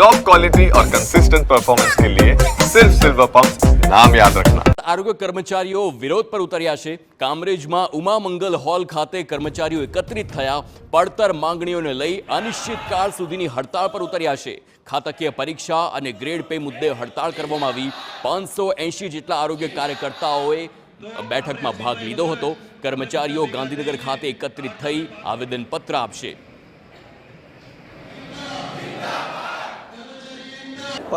Top quality और consistent performance के लिए सिर्फ सिल्वर पंप नाम याद रखना। આરોગ્ય કર્મચારીઓ વિરોધ પર ઉતર્યા છે। કામરેજમાં ઉમા મંગલ હોલ ખાતે કર્મચારીઓ એકત્રિત થયા પડતર માંગણીઓને લઈ અનિશ્ચિતકાળ સુધીની હડતાળ પર ઉતર્યા છે। ખાતાકીય પરીક્ષા અને ગ્રેડ પે મુદ્દે હડતાળ કરવામાં આવી। 580 જેટલા આરોગ્ય કાર્યકર્તાઓએ બેઠકમાં ભાગ લીધો હતો। કર્મચારીઓ ગાંધીનગર ખાતે એકત્રિત થઈ આવેદનપત્ર આપશે।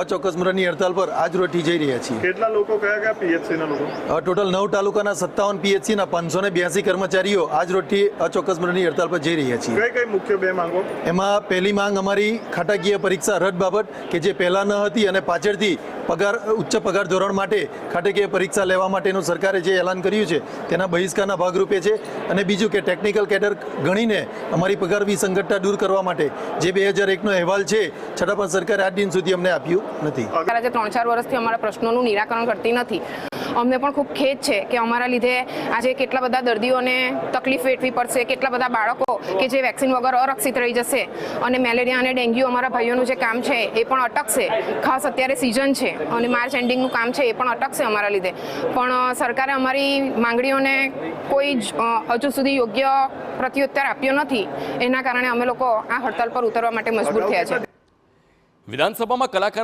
અચોક્કસ મુદતની હડતાલ પર આજ રોજ જઈ રહ્યા છીએ। કેટલા લોકો કયા પીએચસી ના લોકો? ટોટલ 9 તાલુકાના 57 પીએચસી ના 582 કર્મચારીઓ આજ રોજથી અચોક્કસ મુદતની હડતાલ પર જઈ રહ્યા છીએ। કઈ મુખ્ય બે માંગો? એમાં પહેલી માંગ અમારી ખાતાકીય પરીક્ષા રદ બાબત કે જે પહેલા ન હતી અને પાછળથી પગાર ઉચ્ચ પગાર ધોરણ માટે ખાતાકીય પરીક્ષા લેવા માટેનું સરકારે જે એલાન કર્યું છે તેના બહિષ્કારના ભાગરૂપે છે। અને બીજું કે ટેકનિકલ કેડર ગણીને અમારી પગાર વિસંગતતા દૂર કરવા માટે જે 2001નો અહેવાલ છે છતાં પણ સરકારે આજ દિન સુધી અમને આપ્યું નથી। આજે 3-4 વર્ષથી અમારા પ્રશ્નોનું નિરાકરણ કરતી નથી। અમને પણ ખૂબ ખેદ છે કે અમારા લીધે આજે કેટલા બધા દર્દીઓને તકલીફ વેઠવી પડશે, કેટલા બધા બાળકો કે જે વેક્સિન વગર અરક્ષિત રહી જશે અને મેલેરિયા અને ડેન્ગ્યુ અમારા ભાઈઓનું જે કામ છે એ પણ અટકશે। ખાસ અત્યારે સિઝન છે અને માર્ચ એન્ડિંગનું કામ છે એ પણ અટકશે અમારા લીધે। પણ સરકારે અમારી માંગણીઓને કોઈ હજુ સુધી યોગ્ય પ્રત્યુત્તર આપ્યો નથી। એના કારણે અમે લોકો આ હડતાલ પર ઉતરવા માટે મજબૂર થયા છે। વિધાનસભામાં કલાકાર